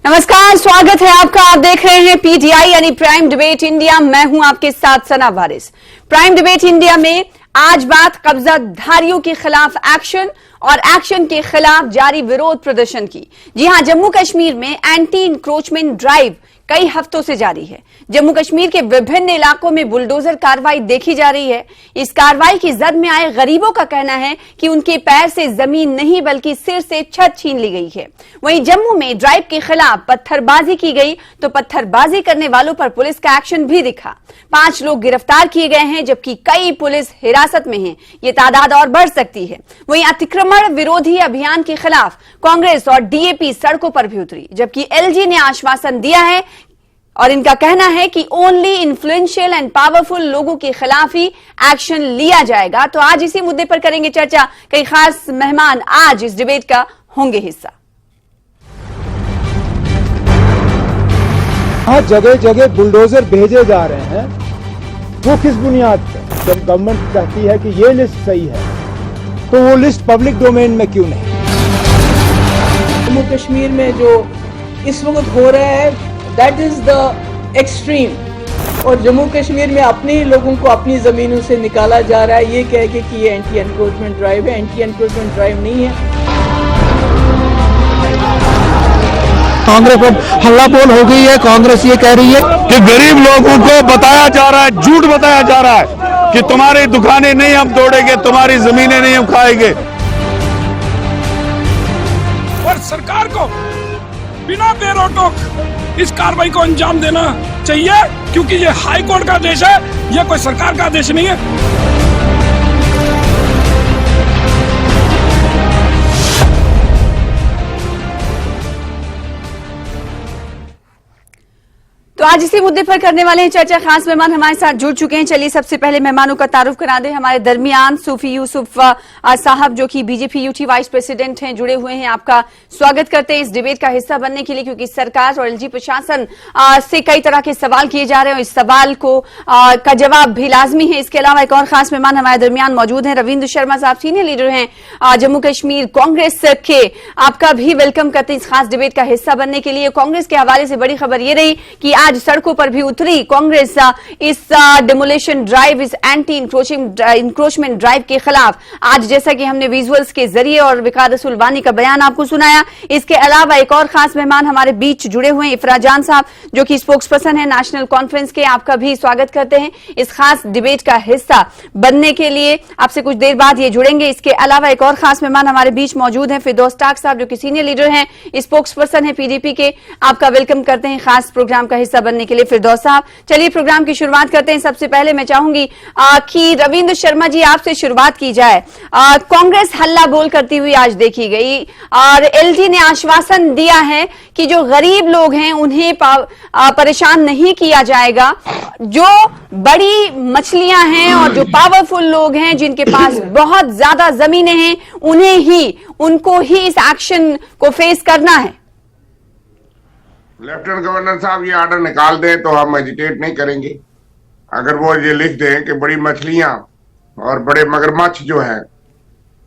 नमस्कार, स्वागत है आपका। आप देख रहे हैं पीटीआई यानी प्राइम डिबेट इंडिया। मैं हूं आपके साथ सना वारिस। प्राइम डिबेट इंडिया में आज बात कब्जाधारियों के खिलाफ एक्शन और एक्शन के खिलाफ जारी विरोध प्रदर्शन की। जी हां, जम्मू कश्मीर में एंटी इंक्रोचमेंट ड्राइव कई हफ्तों से जारी है। जम्मू कश्मीर के विभिन्न इलाकों में बुलडोजर कार्रवाई देखी जा रही है। इस कार्रवाई की जद में आए गरीबों का कहना है कि उनके पैर से जमीन नहीं बल्कि सिर से छत छीन ली गई है। वहीं जम्मू में ड्राइव के खिलाफ पत्थरबाजी की गई तो पत्थरबाजी करने वालों पर पुलिस का एक्शन भी दिखा। 5 लोग गिरफ्तार किए गए हैं जबकि कई पुलिस हिरासत में हैं। ये तादाद और बढ़ सकती है। वहीं अतिक्रमण विरोधी अभियान के खिलाफ कांग्रेस और डीएपी सड़कों पर भी उतरी, जबकि एलजी ने आश्वासन दिया है और इनका कहना है कि ओनली इन्फ्लुएंशियल एंड पावरफुल लोगों के खिलाफ ही एक्शन लिया जाएगा। तो आज इसी मुद्दे पर करेंगे चर्चा। कई खास मेहमान आज इस डिबेट का होंगे हिस्सा। जगह जगह बुलडोजर भेजे जा रहे हैं, वो किस बुनियाद पर? जब गवर्नमेंट कहती है कि ये लिस्ट सही है तो वो लिस्ट पब्लिक डोमेन में क्यों नहीं? जम्मू कश्मीर में जो इस वक्त हो रहा है दैट इज द एक्सट्रीम, और जम्मू कश्मीर में अपने ही लोगों को अपनी जमीनों से निकाला जा रहा है ये कह के कि ये एंटी एनक्रोचमेंट ड्राइव है। एंटी एनक्रोचमेंट ड्राइव नहीं है। कांग्रेस अब हल्ला बोल हो गई है। कांग्रेस ये कह रही है कि गरीब लोगों को बताया जा रहा है, झूठ बताया जा रहा है कि तुम्हारी दुकानें नहीं हम तोड़ेंगे, तुम्हारी जमीनें नहीं हम खाएंगे। और सरकार को बिना बेरोक इस कार्रवाई को अंजाम देना चाहिए, क्योंकि ये हाई कोर्ट का आदेश है, ये कोई सरकार का आदेश नहीं है। तो आज इसी मुद्दे पर करने वाले हैं चर्चा। खास मेहमान हमारे साथ जुड़ चुके हैं। चलिए सबसे पहले मेहमानों का तारुफ करा दें। हमारे दरमियान सूफी यूसुफ साहब जो कि बीजेपी यूटी वाइस प्रेसिडेंट हैं, जुड़े हुए हैं। आपका स्वागत करते हैं इस डिबेट का हिस्सा बनने के लिए, क्योंकि सरकार और एलजी प्रशासन से कई तरह के सवाल किए जा रहे हैं और इस सवाल को का जवाब भी लाजमी है। इसके अलावा एक और खास मेहमान हमारे दरमियान मौजूद हैं, रविंद्र शर्मा साहब, सीनियर लीडर हैं जम्मू कश्मीर कांग्रेस के। आपका भी वेलकम करते हैं इस खास डिबेट का हिस्सा बनने के लिए। कांग्रेस के हवाले से बड़ी खबर ये रही कि आज सड़कों पर भी उतरी कांग्रेस इस डिमोलिशन ड्राइव, इस एंटी इंक्रोचमेंट ड्राइव के खिलाफ। आज जैसा कि हमने विजुअल्स के जरिए और विकास सुलवानी का बयान आपको सुनाया, इसके अलावा एक और खास मेहमान हमारे बीच जुड़े हुए हैं, इफरा जान साहब जो कि स्पोक्स पर्सन है नेशनल कॉन्फ्रेंस के। आपका भी स्वागत करते हैं इस खास डिबेट का हिस्सा बनने के लिए। आपसे कुछ देर बाद ये जुड़ेंगे। इसके अलावा एक और खास मेहमान हमारे बीच मौजूद हैं, फिरदौस टाक साहब जो कि सीनियर लीडर हैं, स्पोक्स पर्सन है पीडीपी के। आपका वेलकम करते हैं खास प्रोग्राम का हिस्सा बनने के लिए फिरदौस साहब। चलिए प्रोग्राम की शुरुआत करते हैं। सबसे पहले मैं चाहूंगी कि रविंद्र शर्मा जी आपसे शुरुआत की जाए। कांग्रेस हल्ला बोल करती हुई आज देखी गई और एलजी ने आश्वासन दिया है कि जो गरीब लोग हैं उन्हें परेशान नहीं किया जाएगा। जो बड़ी मछलियां हैं और जो पावरफुल लोग हैं जिनके पास बहुत ज्यादा जमीनें हैं उनको ही इस एक्शन को फेस करना है। लेफ्टिनेंट गवर्नर साहब ये ऑर्डर निकाल दें तो हम एजिटेट नहीं करेंगे। अगर वो ये लिख दें कि बड़ी मछलियां और बड़े मगरमच्छ जो हैं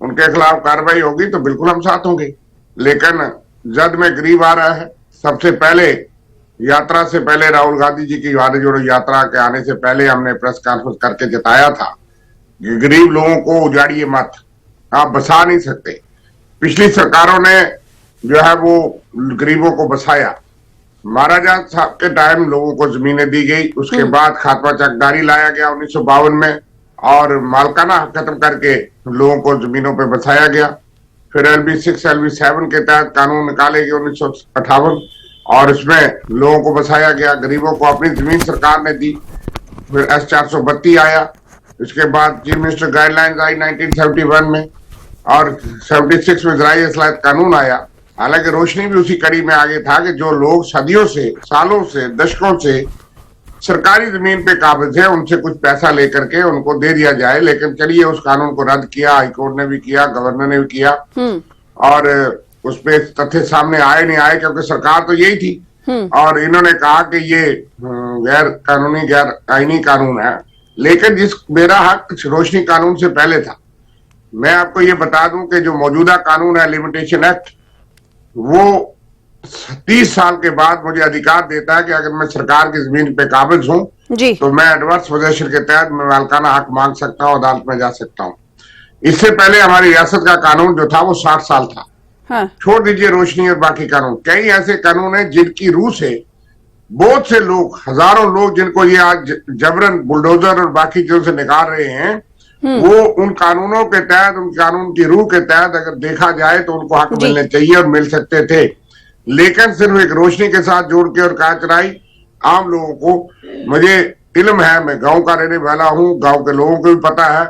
उनके खिलाफ कार्रवाई होगी तो बिल्कुल हम साथ होंगे। लेकिन जद में गरीब आ रहा है। सबसे पहले यात्रा से पहले राहुल गांधी जी की भारत जोड़ो यात्रा के आने से पहले हमने प्रेस कॉन्फ्रेंस करके जताया था कि गरीब लोगों को उजाड़िए मत, आप बसा नहीं सकते। पिछली सरकारों ने जो है वो गरीबों को बसाया। महाराजा साहब के टाइम लोगों को जमीनें दी गई, उसके बाद खातमा चकदारी लाया गया 1952 में और मालकाना खत्म करके लोगों को जमीनों पे बसाया गया। फिर LB 6 LB 7 के तहत कानून निकाले गए 1958 और इसमें लोगों को बसाया गया। गरीबों को अपनी जमीन सरकार ने दी। फिर S 432 आया। इसके बाद चीफ मिनिस्टर गाइडलाइंस आई 1971 में और 76 में ज़राई इस्लाहत कानून आया। हालांकि रोशनी भी उसी कड़ी में आगे था कि जो लोग सदियों से, सालों से, दशकों से सरकारी जमीन पे काबिज है उनसे कुछ पैसा लेकर के उनको दे दिया जाए। लेकिन चलिए उस कानून को रद्द किया, हाईकोर्ट ने भी किया, गवर्नर ने भी किया और उस पे तथ्य सामने आए नहीं आए क्योंकि सरकार तो यही थी और इन्होंने कहा कि ये गैर कानूनी, गैर आईनी कानून है। लेकिन जिस मेरा हक रोशनी कानून से पहले था। मैं आपको ये बता दूं कि जो मौजूदा कानून है लिमिटेशन एक्ट, वो 30 साल के बाद मुझे अधिकार देता है कि अगर मैं सरकार की जमीन पे काबिज हूं जी तो मैं एडवर्स पोजेशन के तहत मैं मालकाना हक मांग सकता हूं, अदालत में जा सकता हूं। इससे पहले हमारी रियासत का कानून जो था वो 60 साल था। हाँ छोड़ दीजिए रोशनी और बाकी कानून, कई ऐसे कानून हैं जिनकी रूह से बहुत से लोग, हजारों लोग जिनको ये आज जबरन बुलडोजर और बाकी चीजों से निकाल रहे हैं, वो उन कानूनों के तहत, उन कानून की रूह के तहत अगर देखा जाए तो उनको हक जी। मिलने चाहिए और मिल सकते थे। लेकिन सिर्फ एक रोशनी के साथ जोड़ के और कहा चलाई आम लोगों को। मुझे इल्म है, मैं गांव का रहने वाला हूं, गांव के लोगों को भी पता है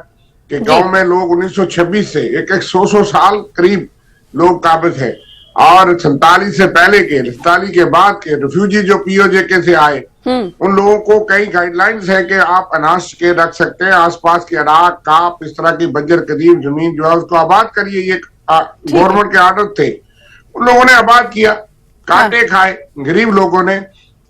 कि गांव में लोग 1926 से एक 100 साल करीब लोग काबिज है, और 47 से पहले के, 47 के बाद के रिफ्यूजी जो पीओजेके से आए, उन लोगों को कई गाइडलाइंस है कि आप अनाज के रख सकते हैं, आसपास के अनाज, काप, इस तरह की बंजर कदीम जमीन जो है उसको आबाद करिए। ये गवर्नमेंट के आर्डर थे, उन लोगों ने आबाद किया, कांटे खाए गरीब लोगों ने।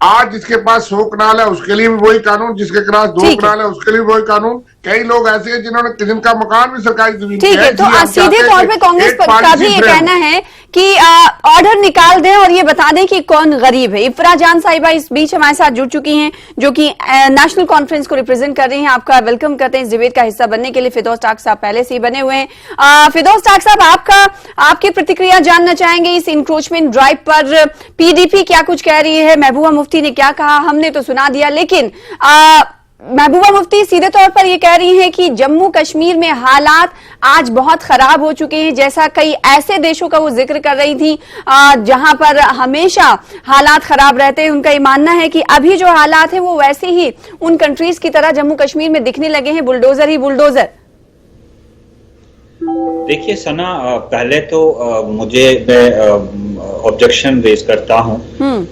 आज जिसके पास 100 कनाल है उसके लिए भी वही कानून, जिसके पास 2 कनाल है उसके लिए भी वही कानून। कई लोग ऐसे हैं जिनका मकान भी सरकारी जमीन ठीक है, तो सीधे तौर पे कांग्रेस का भी ये कहना है कि ऑर्डर निकाल दें और ये बता दें कि कौन गरीब है। इफ्रा जान साहिबा इस बीच हमारे साथ जुड़ चुकी हैं, जो कि नेशनल कॉन्फ्रेंस को रिप्रेजेंट कर रही हैं। आपका वेलकम करते हैं इस डिबेट का हिस्सा बनने के लिए। फिरदौस टाक साहब पहले से ही बने हुए हैं। फिरदौस टाक साहब, आपकी प्रतिक्रिया जानना चाहेंगे इस इंक्रोचमेंट ड्राइव पर। पीडीपी क्या कुछ कह रही है, महबूबा मुफ्ती ने क्या कहा, हमने तो सुना दिया, लेकिन महबूबा मुफ्ती सीधे तौर पर यह कह रही हैं कि जम्मू कश्मीर में हालात आज बहुत खराब हो चुके हैं, जैसा कई ऐसे देशों का वो जिक्र कर रही थी जहां पर हमेशा हालात खराब रहते हैं। उनका ये मानना है कि अभी जो हालात है वो वैसे ही उन कंट्रीज की तरह जम्मू कश्मीर में दिखने लगे हैं, बुलडोजर ही बुलडोजर। देखिए सना, पहले तो मैं ऑब्जेक्शन रेज करता हूं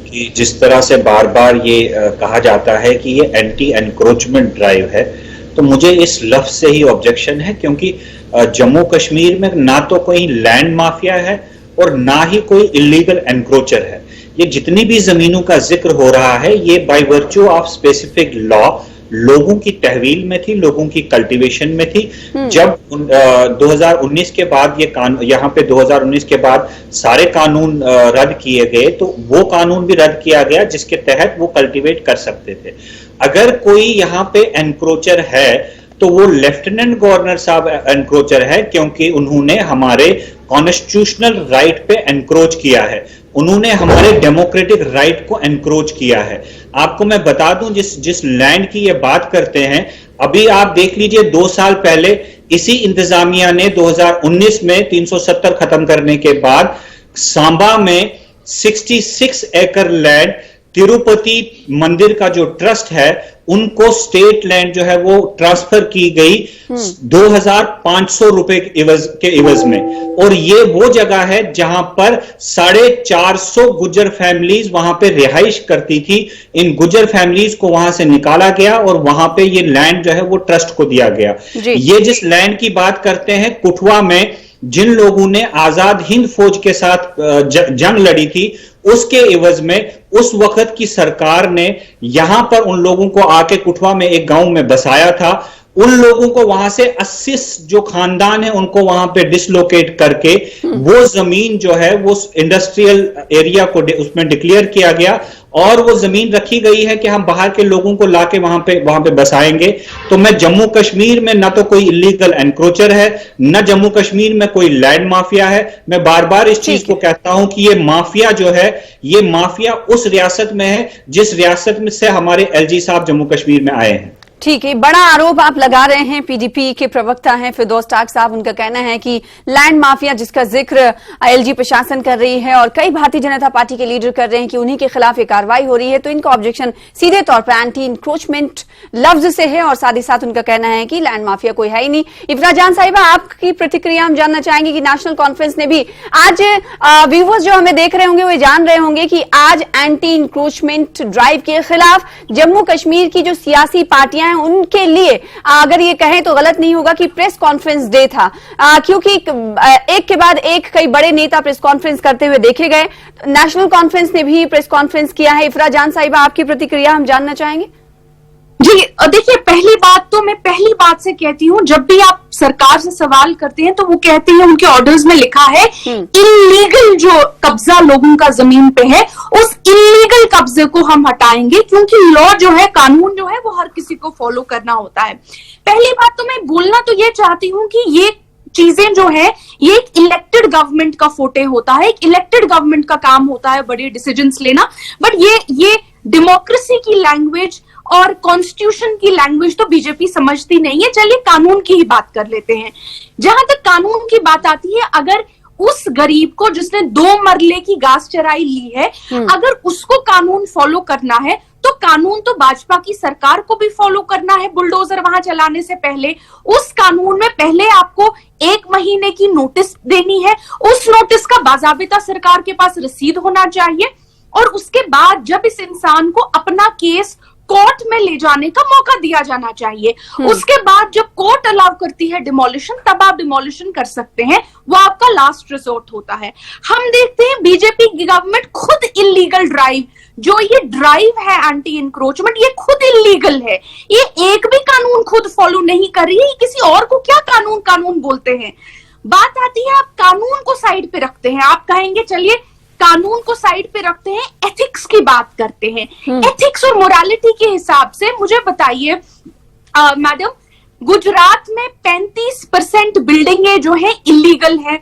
कि जिस तरह से बार बार ये कहा जाता है कि ये एंटी एनक्रोचमेंट ड्राइव है, तो मुझे इस लफ्ज से ही ऑब्जेक्शन है, क्योंकि जम्मू कश्मीर में ना तो कोई लैंड माफिया है और ना ही कोई इलीगल एनक्रोचर है। ये जितनी भी जमीनों का जिक्र हो रहा है, ये by virtue of specific law लोगों की तहवील में थी, लोगों की कल्टीवेशन में थी। जब 2019 के बाद ये कानून, यहाँ पे 2019 के बाद सारे कानून रद्द किए गए, तो वो कानून भी रद्द किया गया जिसके तहत वो कल्टीवेट कर सकते थे। अगर कोई यहाँ पे एनक्रोचर है तो वो लेफ्टिनेंट गवर्नर साहब एनक्रोचर है, क्योंकि उन्होंने हमारे कॉन्स्टिट्यूशनल राइट पे एनक्रोच किया है, उन्होंने हमारे डेमोक्रेटिक राइट को एनक्रोच किया है। आपको मैं बता दूं, जिस लैंड की ये बात करते हैं, अभी आप देख लीजिए 2 साल पहले इसी इंतजामिया ने 2019 में 370 खत्म करने के बाद सांबा में 66 एकड़ लैंड तिरुपति मंदिर का जो ट्रस्ट है उनको स्टेट लैंड जो है वो ट्रांसफर की गई 2500 रुपए के इवज में। और ये वो जगह है जहां पर 450 गुज्जर फैमिलीज वहां पे रिहाइश करती थी। इन गुज्जर फैमिलीज को वहां से निकाला गया और वहां पे ये लैंड जो है वो ट्रस्ट को दिया गया। ये जिस लैंड की बात करते हैं, कुठवा में जिन लोगों ने आजाद हिंद फौज के साथ जंग लड़ी थी, उसके एवज में उस वक्त की सरकार ने यहां पर उन लोगों को आके कुठवा में एक गांव में बसाया था। उन लोगों को वहां से 80 जो खानदान है उनको वहां पे डिसलोकेट करके वो जमीन जो है वो इंडस्ट्रियल एरिया को उसमें डिक्लेयर किया गया और वो जमीन रखी गई है कि हम बाहर के लोगों को लाके वहां पे बसाएंगे। तो मैं जम्मू कश्मीर में ना तो कोई इलीगल एनक्रोचर है, ना जम्मू कश्मीर में कोई लैंड माफिया है। मैं बार बार इस चीज को कहता हूं कि ये माफिया जो है, ये माफिया उस रियासत में है जिस रियासत में से हमारे एलजी साहब जम्मू कश्मीर में आए हैं। ठीक है, बड़ा आरोप आप लगा रहे हैं। पीडीपी के प्रवक्ता हैं फिरदौस टाक साहब, उनका कहना है कि लैंड माफिया जिसका जिक्र एलजी प्रशासन कर रही है और कई भारतीय जनता पार्टी के लीडर कर रहे हैं कि उन्हीं के खिलाफ ये कार्रवाई हो रही है, तो इनका ऑब्जेक्शन सीधे तौर पर एंटी इंक्रोचमेंट लफ्ज से है और साथ ही साथ उनका कहना है कि लैंड माफिया कोई है ही नहीं। इफ्रा जान साहिबा, आपकी प्रतिक्रिया हम जानना चाहेंगे कि नेशनल कॉन्फ्रेंस ने भी आज, व्यूवर्स जो हमें देख रहे होंगे वो जान रहे होंगे कि आज एंटी इंक्रोचमेंट ड्राइव के खिलाफ जम्मू कश्मीर की जो सियासी पार्टियां उनके लिए, अगर ये कहें तो गलत नहीं होगा कि प्रेस कॉन्फ्रेंस डे था, क्योंकि एक के बाद एक कई बड़े नेता प्रेस कॉन्फ्रेंस करते हुए देखे गए। नेशनल कॉन्फ्रेंस ने भी प्रेस कॉन्फ्रेंस किया है। इफ्रा जान साहिबा, आपकी प्रतिक्रिया हम जानना चाहेंगे। जी देखिए, पहली बात तो मैं पहली बात से कहती हूँ, जब भी आप सरकार से सवाल करते हैं तो वो कहते हैं, उनके ऑर्डर्स में लिखा है इल्लीगल जो कब्जा लोगों का जमीन पे है, उस इल्लीगल कब्जे को हम हटाएंगे, क्योंकि लॉ जो है, कानून जो है, वो हर किसी को फॉलो करना होता है। पहली बात तो मैं बोलना तो ये चाहती हूँ कि ये चीजें जो है, ये एक इलेक्टेड गवर्नमेंट का फोटे होता है, एक इलेक्टेड गवर्नमेंट का काम होता है बड़े डिसीजंस लेना, बट ये डेमोक्रेसी की लैंग्वेज और कॉन्स्टिट्यूशन की लैंग्वेज तो बीजेपी समझती नहीं है। चलिए कानून की ही बात कर लेते हैं। जहां तक कानून की बात आती है, अगर उस गरीब को जिसने 2 मरले की घास चराई ली है, अगर उसको कानून फॉलो करना है, तो कानून तो भाजपा की सरकार को भी फॉलो करना है। बुलडोजर वहां चलाने से पहले उस कानून में पहले आपको 1 महीने की नोटिस देनी है, उस नोटिस का बाज़ाबिता सरकार के पास रसीद होना चाहिए, और उसके बाद जब इस इंसान को अपना केस कोर्ट में ले जाने का मौका दिया जाना चाहिए। उसके बाद जब कोर्ट अलाउ करती है डिमोलिशन, तब आप डिमोलिशन कर सकते हैं, वो आपका लास्ट रिसोर्ट होता है। हम देखते हैं बीजेपी की गवर्नमेंट खुद इलीगल ड्राइव, जो ये ड्राइव है एंटी इंक्रोचमेंट, ये खुद इलीगल है। ये एक भी कानून खुद फॉलो नहीं कर रही है, किसी और को क्या कानून बोलते हैं। बात आती है, आप कानून को साइड पे रखते हैं, आप कहेंगे चलिए कानून को साइड पे रखते हैं, एथिक्स की बात करते हैं। एथिक्स और मोरालिटी के हिसाब से मुझे बताइए मैडम, गुजरात में 35% बिल्डिंगें जो है इलीगल है।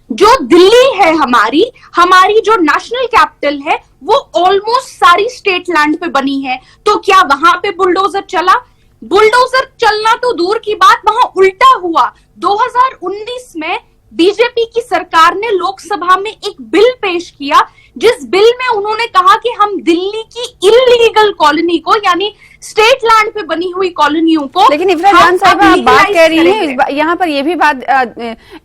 जो दिल्ली है हमारी जो नेशनल कैपिटल है, वो ऑलमोस्ट सारी स्टेट लैंड पे बनी है। तो क्या वहां पे बुलडोजर चला? बुलडोजर चलना तो दूर की बात, वहां उल्टा हुआ। 2019 में बीजेपी की सरकार ने लोकसभा में एक बिल पेश किया, जिस बिल में उन्होंने कहा कि हम दिल्ली की इल्लीगल कॉलोनी को, यानी स्टेट लैंड पे बनी हुई कॉलोनियों को, लेकिन इफरा जान साहब आप बात कह रही हैं, यहाँ पर ये भी बात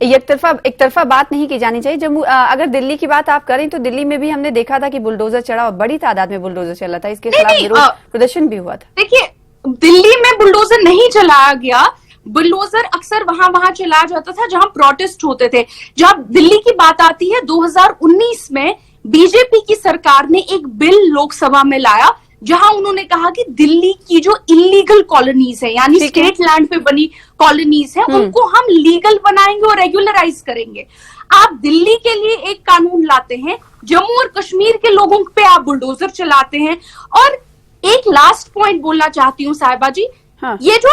एक तरफा बात नहीं की जानी चाहिए। जम्मू, अगर दिल्ली की बात आप करें तो दिल्ली में भी हमने देखा था कि बुलडोजर चढ़ा और बड़ी तादाद में बुलडोजर चला था, इसके खिलाफ विरोध प्रदर्शन भी हुआ था। देखिए, दिल्ली में बुलडोजर नहीं चलाया गया, बुलडोजर अक्सर वहां चलाया जाता था जहां प्रोटेस्ट होते थे। जब दिल्ली की बात आती है, 2019 में बीजेपी की सरकार ने एक बिल लोकसभा में लाया, जहां उन्होंने कहा कि दिल्ली की जो इलीगल कॉलोनीज है, यानी स्टेट लैंड पे बनी कॉलोनीज है, उनको हम लीगल बनाएंगे और रेगुलराइज करेंगे। आप दिल्ली के लिए एक कानून लाते हैं, जम्मू और कश्मीर के लोगों पे आप बुलडोजर चलाते हैं। और एक लास्ट पॉइंट बोलना चाहती हूँ साहिबा जी, हाँ। ये जो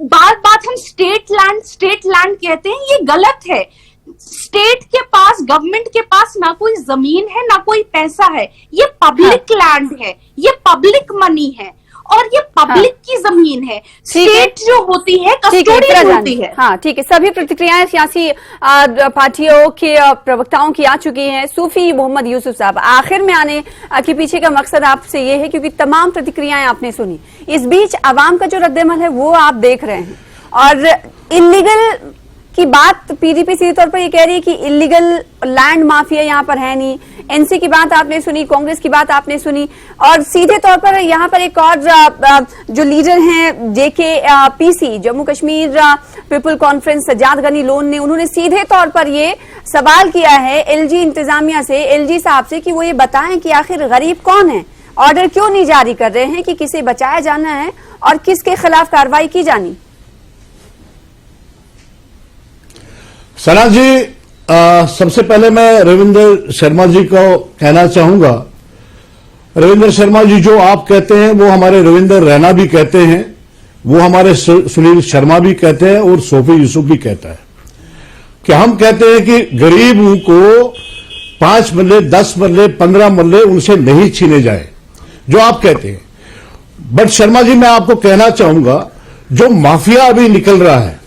बात हम स्टेट लैंड कहते हैं, ये गलत है। स्टेट के पास, गवर्नमेंट के पास ना कोई जमीन है, ना कोई पैसा है, ये पब्लिक लैंड है, ये पब्लिक मनी है, और ये पब्लिक की जमीन है। स्टेट जो होती है कस्टोडियन होती है। हाँ ठीक है, सभी प्रतिक्रियाएं सियासी पार्टियों के प्रवक्ताओं की आ चुकी हैं। सूफी मोहम्मद यूसुफ साहब, आखिर में आने के पीछे का मकसद आपसे ये है, क्योंकि तमाम प्रतिक्रियाएं आपने सुनी, इस बीच आवाम का जो रद्देमल है वो आप देख रहे हैं, और इलीगल की बात पीडीपी सीधे तौर पर ये कह रही है कि इलीगल लैंड माफिया यहाँ पर है नहीं। एनसी की बात आपने सुनी, कांग्रेस की बात आपने सुनी, और सीधे तौर पर यहाँ पर एक और जो लीडर हैं JK PC, Jammu Kashmir people conference, Sajjad Gani Lone ने, उन्होंने सीधे तौर पर ये सवाल किया है एलजी इंतजामिया से, एलजी साहब से, कि वो ये बताएं कि आखिर गरीब कौन है, ऑर्डर क्यों नहीं जारी कर रहे हैं कि किसे बचाया जाना है और किसके खिलाफ कार्रवाई की जानी। सना जी, सबसे पहले मैं रविंद्र शर्मा जी को कहना चाहूंगा, रविंद्र शर्मा जी जो आप कहते हैं वो हमारे रविंद्र रैना भी कहते हैं, वो हमारे सुनील शर्मा भी कहते हैं, और सोफी यूसुफ भी कहता है कि हम कहते हैं कि गरीबों को 5 मरले, 10 मरले, 15 मरले उनसे नहीं छीने जाए, जो आप कहते हैं। बट शर्मा जी, मैं आपको कहना चाहूंगा, जो माफिया अभी निकल रहा है,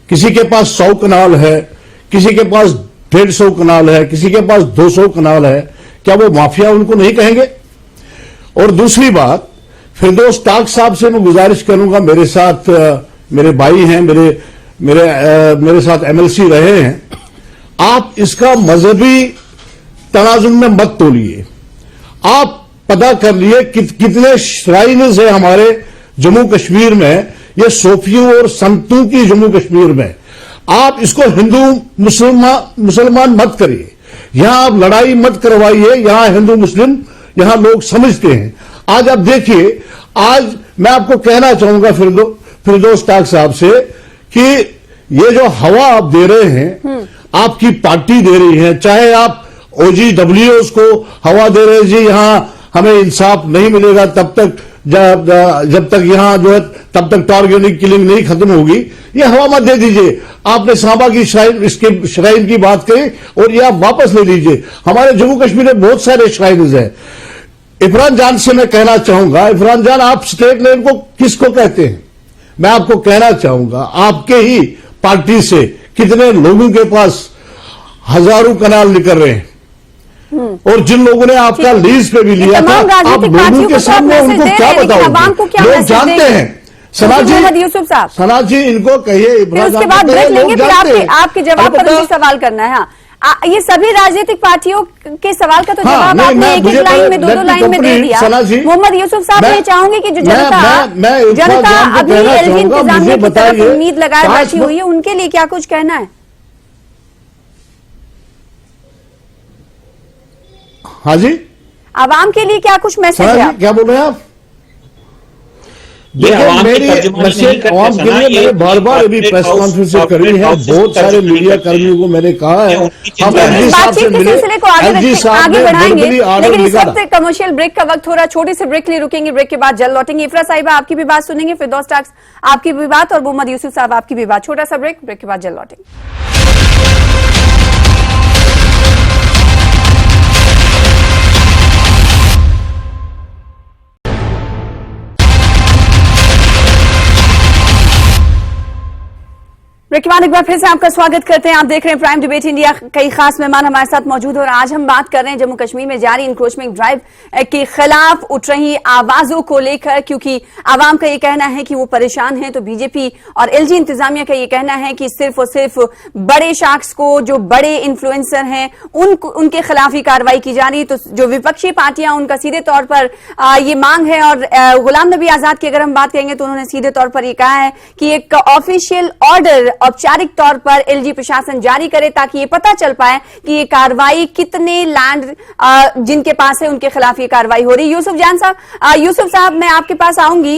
किसी के पास 100 कनाल है, किसी के पास 150 कनाल है, किसी के पास 200 कनाल है, क्या वो माफिया उनको नहीं कहेंगे? और दूसरी बात, फिरदौस टाक साहब से मैं गुजारिश करूंगा, मेरे साथ मेरे भाई हैं, मेरे साथ एमएलसी रहे हैं, आप इसका मजहबी तनाजुन में मत तोलिए। आप पता कर लिए कितने श्राइन्स है हमारे जम्मू कश्मीर में, ये सूफियों और संतों की जम्मू कश्मीर में। आप इसको हिंदू मुसलमान मत करिए, यहां आप लड़ाई मत करवाइए, यहां हिंदू मुस्लिम यहां लोग समझते हैं। आज आप देखिए, आज मैं आपको कहना चाहूंगा फिरदौस ताक साहब से कि ये जो हवा आप दे रहे हैं, आपकी पार्टी दे रही है, चाहे आप OGWOs को हवा दे रहे हैं, जी यहां हमें इंसाफ नहीं मिलेगा तब तक, जब तक यहां जो है तब तक टारगेटिंग किलिंग नहीं खत्म होगी, ये हवा मत दे दीजिए। आपने साहबा की श्राइन की बात कही और ये आप वापस ले लीजिए। हमारे जम्मू कश्मीर में बहुत सारे श्राइन्स हैं। इरफान जान से मैं कहना चाहूंगा, इरफान जान आप स्टेट लैंड को किसको कहते हैं? मैं आपको कहना चाहूंगा, आपके ही पार्टी से कितने लोगों के पास हजारों कनाल निकल रहे हैं, और जिन लोगों ने आपका लीज पे भी लिया था, आप लोगों के सामने उनको क्या बताओगे? लोग जानते हैं। यूसुफ साहब, सना जी इनको कहिए, उसके बाद ब्रेक लेंगे, फिर आपके जवाब पर मुझे सवाल करना है। ये सभी राजनीतिक पार्टियों के सवाल का तो जवाब आपने एक लाइन में, दो लाइन में दे दिया। मोहम्मद यूसुफ साहब, मैं चाहूंगी कि जो जनता अभी एलजी इंतजामिया की तरफ उम्मीद लगाए बैठी हुई है, उनके लिए क्या कुछ कहना है? हाँ जी, आवाम के लिए क्या कुछ मैसेज है? क्या बोल रहे हैं आप? देखिए, मेरी मैसेज आवाम के लिए मैंने बार बार अभी प्रेस कॉन्फ्रेंस करी है, बहुत सारे मीडिया कर्मियों को मैंने कहा है, हम एलजी साहब से मिले, एलजी साहब ने वर्बली ऑर्डर लिखा था। कमर्शियल ब्रेक का वक्त हो रहा है, छोटे से ब्रेक के लिए रुकेंगे, ब्रेक के बाद जल्द लौटेंगे। इफरा साहिबा आपकी भी बात सुनेंगे, फिरदौस ताक आपकी भी बात, और मोहम्मद यूसुफ साहब आपकी भी बात। छोटा सा ब्रेक के बाद जल्द लौटेंगे। ब्रेक के बाद एक बार फिर से आपका स्वागत करते हैं। आप देख रहे हैं प्राइम डिबेट इंडिया। कई खास मेहमान हमारे साथ मौजूद हैं और आज हम बात कर रहे हैं जम्मू कश्मीर में जारी इंक्रोचमेंट ड्राइव के खिलाफ उठ रही आवाजों को लेकर, क्योंकि आवाम का ये कहना है कि वो परेशान है, तो बीजेपी और एलजी इंतजामिया का ये कहना है कि सिर्फ और सिर्फ बड़े शख्स को, जो बड़े इन्फ्लुएंसर हैं, उनके खिलाफ ही कार्रवाई की जा रही। तो जो विपक्षी पार्टियां, उनका सीधे तौर पर ये मांग है। और गुलाम नबी आजाद की अगर हम बात करेंगे तो उन्होंने सीधे तौर पर ये कहा है कि एक ऑफिशियल ऑर्डर औपचारिक तौर पर एलजी प्रशासन जारी करे, ताकि ये पता चल पाए कि ये कार्रवाई कितने लैंड जिनके पास है उनके खिलाफ ये कार्रवाई हो रही है। यूसुफ साहब मैं आपके पास आऊंगी,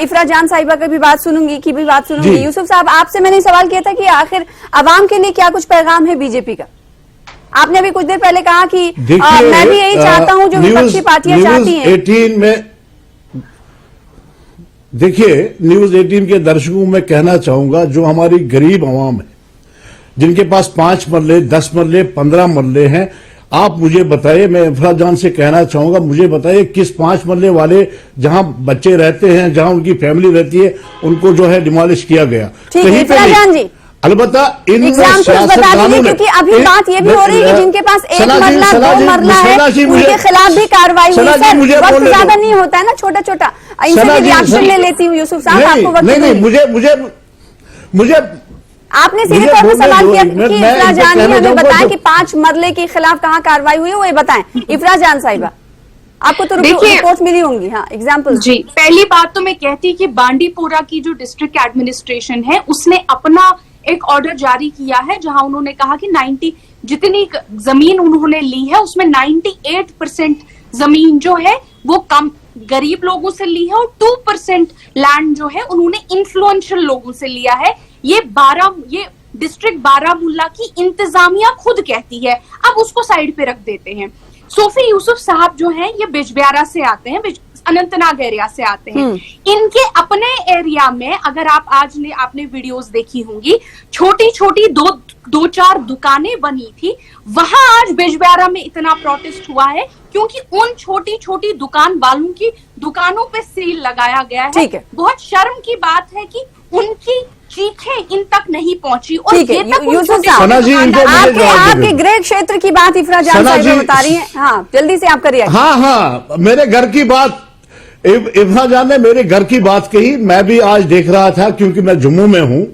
इफरा जान साहिबा की भी बात सुनूंगी, यूसुफ साहब आपसे मैंने सवाल किया था कि आखिर अवाम के लिए क्या कुछ पैगाम है बीजेपी का? आपने अभी कुछ देर पहले कहा कि मैं भी यही चाहता हूं जो विपक्षी पार्टियां चाहती हैं। 18 में देखिए, न्यूज 18 के दर्शकों में कहना चाहूंगा, जो हमारी गरीब आवाम है, जिनके पास 5 मरले, 10 मरले, 15 मरले हैं, आप मुझे बताइए, मैं इफरा जान से कहना चाहूंगा, मुझे बताइए किस 5 मरले वाले जहां बच्चे रहते हैं, जहां उनकी फैमिली रहती है, उनको जो है डिमोलिश किया गया कहीं पे नहीं। अलबत्ता इन सियासतदानों, क्योंकि अभी बात ये भी हो रही है कि जिनके पास 1 मरला 2 मरला है, उनके खिलाफ भी कार्रवाई हुई। वक्त ज्यादा नहीं होता है ना, छोटा छोटा, इनसे भी रिएक्शन ले लेती हूँ। यूसुफ साहब, आपको वक्त नहीं, मुझे आपने सीधे तौर पर सवाल किया कि इफरा जान हमें बताएं कि 5 मरले के खिलाफ कहाँ कार्रवाई हुई है, वो ये बताएं। इफरा जान साहिबा, आपको तो रिपोर्ट मिली होंगी। हाँ, एग्जाम्पल जी। पहली बात तो मैं कहती कि बांडीपोरा की जो डिस्ट्रिक्ट एडमिनिस्ट्रेशन है, उसने अपना एक ऑर्डर जारी किया है, जहां उन्होंने कहा कि 90 जितनी जमीन उन्होंने ली है उसमें 98% जमीन जो है वो कम गरीब लोगों से ली है, और 2% लैंड जो है उन्होंने इन्फ्लुएंशियल लोगों से लिया है। ये डिस्ट्रिक्ट बारामूला की इंतजामिया खुद कहती है। अब उसको साइड पे रख देते हैं। सोफी यूसुफ साहब जो हैं, ये बिजबियारा से आते हैं, अनंतनाग एरिया से आते हैं। इनके अपने एरिया में अगर आपने वीडियोस देखी होंगी, छोटी छोटी 2-4 दुकानें बनी थी। वहां आज बिजबियारा में इतना प्रोटेस्ट हुआ है क्योंकि उन छोटी छोटी दुकान वालों की दुकानों पे सील लगाया गया है। बहुत शर्म की बात है कि उनकी चीखें इन तक नहीं पहुंची। और ये तक आपके गृह क्षेत्र की बात इफरा जान साहिबा बता रही है। हाँ, जल्दी से आप करिए। हाँ, मेरे घर की बात इफरा जान ने मेरे घर की बात कही। मैं भी आज देख रहा था, क्योंकि मैं जम्मू में हूं।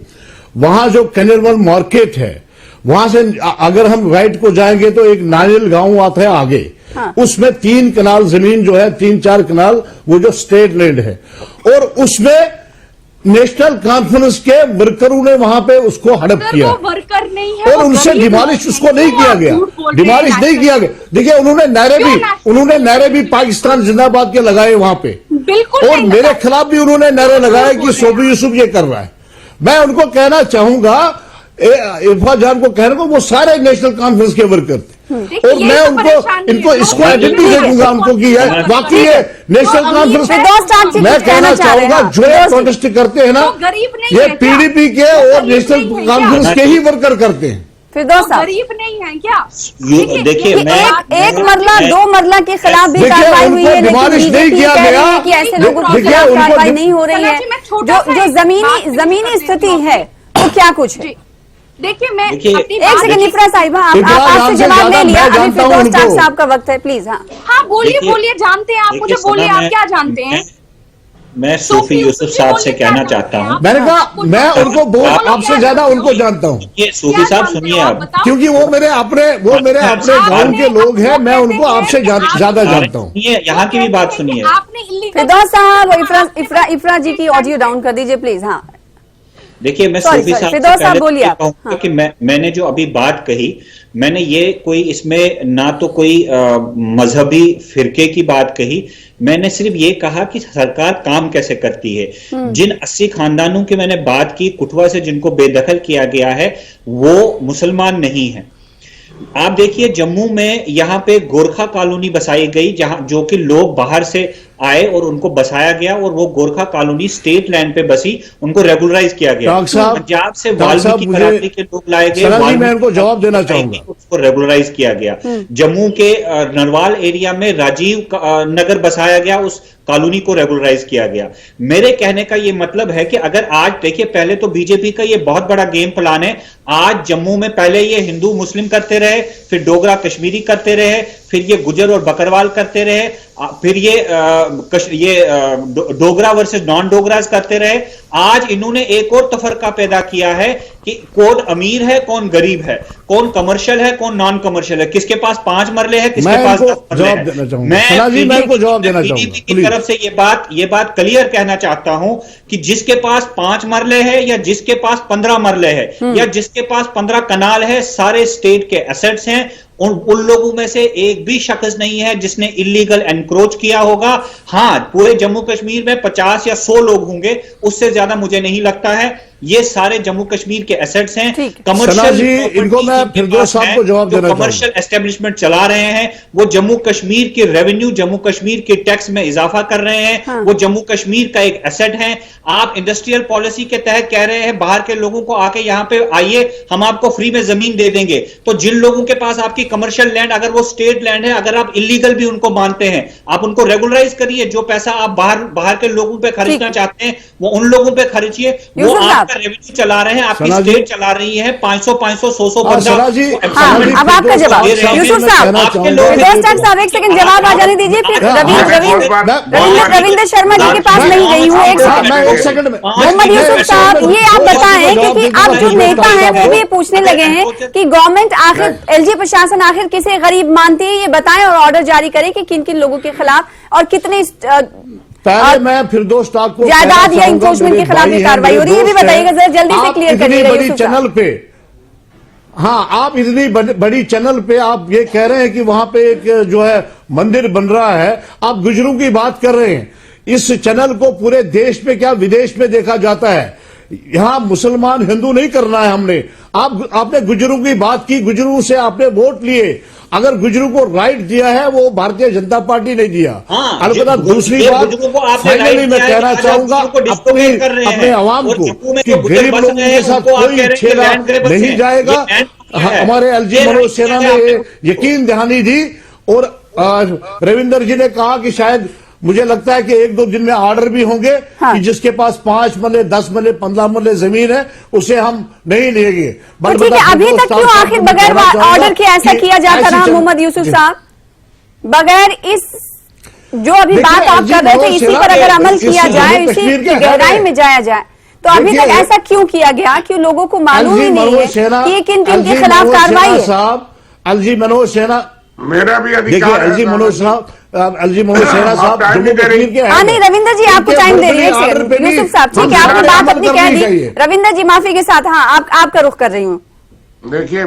वहां जो कैनरवल मार्केट है, वहां से अगर हम राइट को जाएंगे तो एक नारियल गांव आता है आगे। हाँ। उसमें 3 कनाल जमीन जो है, 3-4 कनाल, वो जो स्टेट लैंड है, और उसमें नेशनल कॉन्फ्रेंस के वर्करों ने वहां पे उसको हड़प किया। वर्कर नहीं है, और उनसे डिमोलिश उसको नहीं किया गया, डिमोलिश नहीं किया गया। देखिए, उन्होंने नारे भी पाकिस्तान जिंदाबाद के लगाए वहां पे। बिल्कुल और नहीं मेरे लगाए। खिलाफ भी उन्होंने नारे लगाए कि सोफी यूसुफ ये कर रहा है। मैं उनको कहना चाहूंगा, इरफान जान को कहने को, वो सारे नेशनल कॉन्फ्रेंस के वर्कर थे देखिए, और यही मैं तो उनको परेशानी है। इनको लोग इसको अमीर आइडेंटिटी हैं। दूंगा उनको कि है वाकई ये नेशनल कॉन्फ्रेंस। फिरदौस साहब जी मैं कुछ कहना कहना चाह रहे हैं। चाहूंगा हाँ, जो ये फिरदौस जी। प्रोटेस्ट करते हैं ना, वो गरीब नहीं ये है क्या? पीडीपी के वो और गरीब नेशनल नहीं है क्या? कॉन्फ्रेंस के ही वर्कर करते हैं। फिरदौस साहब, गरीब नहीं है क्या? देखिए, कि मैं- एक मरला मैं- 2 मरला के खिलाफ भी देखिए, कार्रवाई हुई उनको है, लेकिन डिमोलिश नहीं बीजेपी किया कह रही गया। है कि ऐसे लोगों के देखिए, खिलाफ उनको कार्रवाई नहीं हो रही सना है। जी, मैं छोटा सा जो एक बात जमीनी फिनिश स्थिति कर देती है वो क्या कुछ है? जी, देखिए मैं देखिए, अपनी एक बात- सेकंड इफ्रा साहिबा, इफ्रा आपसे जान से जवाब ज्यादा ले लिया। मैं अभी जानता हूं फिरदौस उनको। साहब का वक्त है, प्लीज। हाँ, हाँ बोलिए देखिए- बोलिए, जानते हैं आप, मुझे देखिए, बोलिए सना, आप क्या जानते हैं? मैं सूफी यूसुफ साहब से कहना चाहता हूं। मैंने कहा मैं उनको बहुत आपसे ज्यादा उनको जानता हूं, ये सूफी साहब सुनिए आप, क्योंकि वो मेरे अपने गांव के लोग हैं। मैं उनको आपसे ज्यादा जानता हूं। सुनिए, यहाँ की भी बात सुनिए। आपने illegal- फिरदौस साहब, इफ्रा जी की ऑडियो डाउन कर दीजिए प्लीज। हाँ, देखिए, मैं Sorry, सूफी sorry, साहब से फिरदौस साहब पहले बोलिए ये आप। कहूंगा हाँ। कि मैंने जो अभी बात कही, मैंने ये कोई इसमें ना तो कोई मजहबी फिरके की बात कही, मैंने सिर्फ ये कहा कि सरकार काम कैसे करती है। जिन 80 खानदानों की मैंने बात की कुटवा से, जिनको बेदखल किया गया है, वो मुसलमान नहीं है। आप देखिए, जम्मू में यहां पे गोरखा कॉलोनी बसाई गई, जहां जो कि लोग बाहर से आए और उनको बसाया गया, और वो गोरखा कॉलोनी स्टेट लैंड पे बसी, उनको रेगुलराइज किया गया। डॉक्टर साहब, पंजाब से डॉक्टर साहब, वाल्मीकि मुझे- बरादरी के लोग लाए गए, सना जी, मैं वाल्मीकि इनको जवाब देना बरादरी चाहूंगा। उसको रेगुलराइज किया गया। जम्मू के नरवाल एरिया में राजीव नगर बसाया गया, उस कॉलोनी को रेगुलराइज किया गया। मेरे कहने का ये मतलब है कि अगर आज देखिए, पहले तो बीजेपी का ये बहुत बड़ा गेम प्लान है। आज जम्मू में पहले ये हिंदू मुस्लिम करते रहे, फिर डोगरा कश्मीरी करते रहे, फिर ये गुजर और बकरवाल करते रहे, फिर ये डोगरा वर्सेस नॉन डोगरास करते रहे। आज इन्होंने एक और तफरका पैदा किया है कि कौन अमीर है, कौन गरीब है, कौन कमर्शियल है, कौन नॉन कमर्शियल है, किसके पास 5 मरले है, किसके मैं पास इनको 10 मरले जवाब देना चाहूंगा। है। सना जी, मैं इनको जवाब देना PDP चाहूंगा, की प्लीज। तरफ से ये बात क्लियर कहना चाहता हूं कि जिसके पास 5 मरले है या जिसके पास 15 मरले है या जिसके पास 15 कनाल है, सारे स्टेट के एसेट्स हैं। उन लोगों में से एक भी शख्स नहीं है जिसने इलीगल एनक्रोच किया होगा। हां, पूरे जम्मू कश्मीर में 50 या 100 लोग होंगे, उससे ज्यादा मुझे नहीं लगता है। ये सारे जम्मू कश्मीर के एसेट्स हैं। सना जी, इनको मैं फिरदौस साहब को जवाब देना चाहूंगा। कमर्शियल एस्टेब्लिशमेंट चला रहे हैं, वो जम्मू कश्मीर के रेवेन्यू, जम्मू कश्मीर के टैक्स में इजाफा कर रहे हैं। हाँ। वो जम्मू कश्मीर का एक एसेट है। आप इंडस्ट्रियल पॉलिसी के तहत कह रहे हैं बाहर के लोगों को आके यहां पे आइए, हम आपको फ्री में जमीन दे देंगे। तो जिन लोगों के पास आपकी कमर्शियल लैंड, अगर वो स्टेट लैंड है, अगर आप इलीगल भी उनको मानते हैं, आप उनको रेगुलराइज करिए। जो पैसा आप बाहर के लोगों पे खर्चना चाहते हैं, वो उन लोगों पे खर्चिए। वो यूसुफ साहब। आपका रेवेन्यू चला रहे हैं, आपकी सना जी। स्टेट चला रही है। 500 100 हाँ, सना जी, हाँ, अब आपका जवाब। यूसुफ साहब, फिरदौस साहब, एक सेकंड जवाब आ जाने दीजिए। फिर रविंद्र शर्मा जी के पास नहीं गई हूँ। एक सेकंड में मोहम्मद यूसुफ साहब, ये आप बताएं कि आप जो नेता हैं वो भी पूछने लगे हैं कि गवर्नमेंट आखिर, एलजी प्रशासन आखिर किसे गरीब मानती है, ये बताएं और ऑर्डर जारी करें कि किन किन लोगों के खिलाफ और कितने पहले मैं फिरदौस साहब को जायदाद या इंक्रोचमेंट के खिलाफ ये कार्रवाई हो रही है, ये भी बताइएगा जरा जल्दी से क्लियर करिएगा बड़ी यूसुफ चैनल साहब। पे, हाँ, आप इतनी बड़ी चैनल पे आप ये कह रहे हैं कि वहां पे एक जो है मंदिर बन रहा है, आप गुजरों की बात कर रहे हैं। इस चैनल को पूरे देश में क्या विदेश में देखा जाता है। यहां मुसलमान हिंदू नहीं करना है हमने। आपने गुजरों की बात की, गुजरों से आपने वोट लिए। अगर गुजरों को राइट दिया है वो भारतीय जनता पार्टी ने दिया। हाँ, अलबत्ता दूसरी बात, फाइनली मैं कहना चाहूंगा अपने आवाम को कि गरीब लोगों के साथ कोई छेड़ा नहीं जाएगा। हमारे एलजी मनोज सिन्हा ने यकीन दहानी दी और रविंदर जी ने कहा कि शायद मुझे लगता है कि 1-2 दिन में ऑर्डर भी होंगे। हाँ। कि जिसके पास 5 मरले 10 मरले 15 मरले जमीन है उसे हम नहीं लेंगे। ठीक है, अभी तक क्यों आखिर बगैर ऑर्डर के ऐसा किया जाता रहा मोहम्मद यूसुफ साहब? बगैर इस जो अभी बात आप कर रहे थे, इसी पर अगर अमल किया जाए, इसी की गहराई में जाया जाए, तो अभी तक ऐसा क्यों किया गया? क्यों लोगों को मालूम ही नहीं है कि किन किन के खिलाफ कार्रवाई है? साहब, एलजी मनोज सिन्हा, मेरा भी अधिकार है। एलजी मनोज सिन्हा साहब जम्मू कश्मीर के। हाँ, नहीं रविंदर जी, आपको टाइम दे रही है यूसुफ साहब। ठीक है, आपने बात अपनी कह दी। रविंदर जी माफी के साथ, हाँ, आपका रुख कर रही हूँ। देखिए,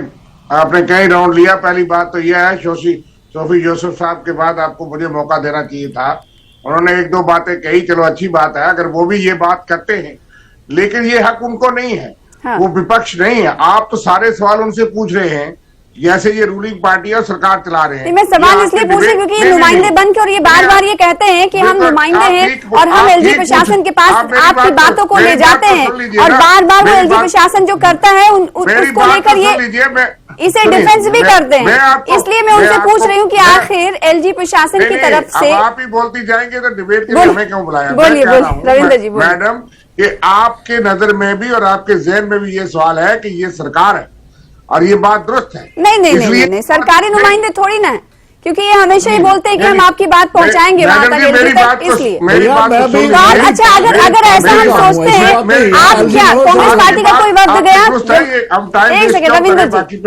आपने कई राउंड लिया। पहली बात तो यह है, सोफी यूसुफ साहब के बाद आपको मुझे मौका देना चाहिए था उन्होंने एक दो बातें कही, चलो अच्छी बात है अगर वो भी ये बात करते हैं, लेकिन ये हक उनको नहीं है। हाँ। वो विपक्ष नहीं है। आप तो सारे सवाल उनसे पूछ रहे हैं जैसे ये रूलिंग पार्टी और सरकार चला रहे हैं। मैं सवाल इसलिए पूछ रही क्योंकि ये नुमाइंदे बन के और ये बार बार ये कहते हैं कि हम नुमाइंदे हैं और हम एलजी प्रशासन के पास आपकी बातों को ले जाते हैं और बार बार वो एलजी प्रशासन जो करता है उसको लेकर ये इसे डिफेंस भी करते हैं। इसलिए मैं उनसे पूछ रही हूँ कि आखिर एलजी प्रशासन की तरफ से आप ही बोलती जाएंगे तो डिबेट के लिए हमें क्यों बुलाया? बोलिए रविंदर जी बोलिए। मैडम, कि आपके नजर में भी और आपके जहन में भी ये सवाल है कि ये सरकार है और ये बात दुरुस्त है। नहीं, सरकारी नुमाइंदे थोड़ी ना है, क्योंकि ये हमेशा ही बोलते हैं कि हम आपकी बात पहुंचाएंगे वहां तक, एलजी तक। इसलिए अच्छा, अगर ऐसा हम सोचते हैं, आप क्या कांग्रेस पार्टी का कोई वक्त गया? एक सेकंड रविंदर जी,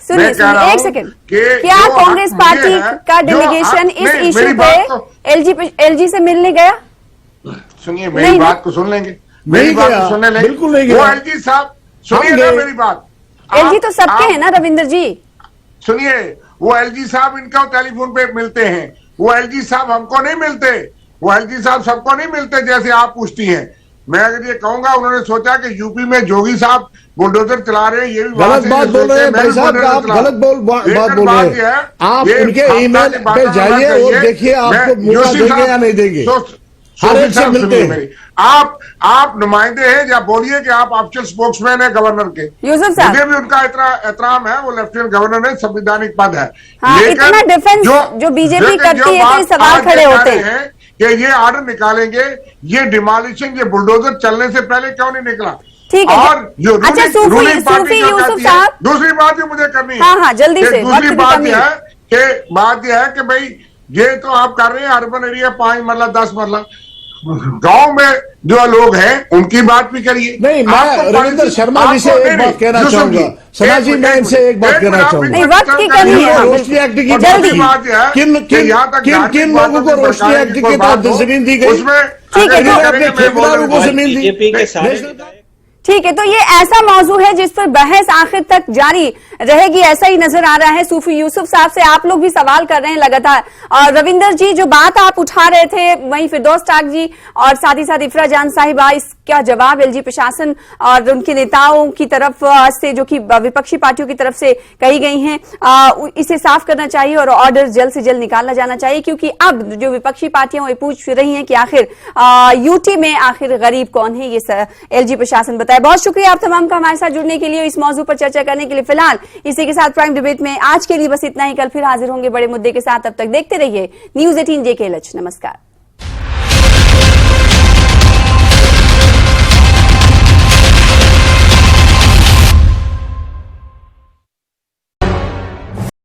सुनिए एक सेकंड, क्या कांग्रेस पार्टी का डेलीगेशन इस इश्यू पे एलजी से मिलने गया? सुनिए मेरी बात को सुन लेंगे, मेरी बात को सुनने लेंगे। बिल्कुल नहीं। वो एलजी साहब सुनिए ना मेरी बात। एलजी तो सबके हैं ना रविंदर जी। सुनिए, वो एलजी साहब इनका टेलीफोन पे मिलते हैं, वो एलजी साहब हमको नहीं मिलते, वो एलजी साहब सबको नहीं मिलते जैसे आप पूछती हैं। मैं अगर ये कहूंगा उन्होंने सोचा कि यूपी में जोगी साहब बुलडोजर चला रहे हैं, ये भी गलत बात बोल रहे हैं भाई साहब, आप गलत बात बोल रहे हैं। आप उनके ईमेल पे जाइए और देखिए आपको मौका देंगे या नहीं देंगे। हर एक से मिलते हैं। आप नुमाइंदे हैं या बोलिए कि आप ऑफिशियल स्पोक्समैन है गवर्नर के। यूसुफ साहब, मुझे भी उनका एहतराम है, वो लेफ्टिनेंट गवर्नर है, संवैधानिक पद है। हाँ, इतना डिफेंस जो बीजेपी करती है तो सवाल खड़े होते हैं कि ये ऑर्डर निकालेंगे, ये डिमोलिशन, ये बुलडोजर चलने से पहले क्यों नहीं निकला? ठीक है। और जो अच्छा, सूफी यूसुफ साहब, दूसरी बात भी मुझे करनी है। हाँ, जल्दी से। दूसरी बात यह है कि भाई ये तो आप कर रहे हैं अर्बन एरिया 5 मरला 10 मरला, गांव में जो लोग हैं उनकी बात भी करिए। नहीं, मैं रविंद्र शर्मा जी से एक बात कहना चाहूंगा। सना जी, मैं इनसे एक बात कहना चाहूंगा। नहीं, वक्त की कमी है, रोशनी एक्ट की जल्दी किन लोगों को रोशनी एक्ट के तहत जमीन दी गई? ठीक है, तो अपने ठेकेदारों को जमीन दी। बीजेपी के सारे ठीक है, तो ये ऐसा मौजू है जिस पर बहस आखिर तक जारी रहेगी, ऐसा ही नजर आ रहा है। सूफी यूसुफ साहब से आप लोग भी सवाल कर रहे हैं लगातार, और रविंदर जी जो बात आप उठा रहे थे, वहीं फिरदौस टाक जी और साथ ही साथ इफ्रा जान साहिबा, इसका जवाब एलजी प्रशासन और उनके नेताओं की तरफ से, जो कि विपक्षी पार्टियों की तरफ से कही गई हैं, इसे साफ करना चाहिए और ऑर्डर जल्द से जल्द निकालना जाना चाहिए, क्योंकि अब जो विपक्षी पार्टियां वो पूछ रही हैं कि आखिर यूटी में आखिर गरीब कौन है, ये एलजी प्रशासन बताए। बहुत शुक्रिया आप तमाम का हमारे साथ जुड़ने के लिए, इस मौजू पर चर्चा करने के लिए। फिलहाल इसी के साथ प्राइम डिबेट में आज के लिए बस इतना ही। कल फिर हाजिर होंगे बड़े मुद्दे के साथ। तब तक देखते रहिए News 18 JKLH। नमस्कार।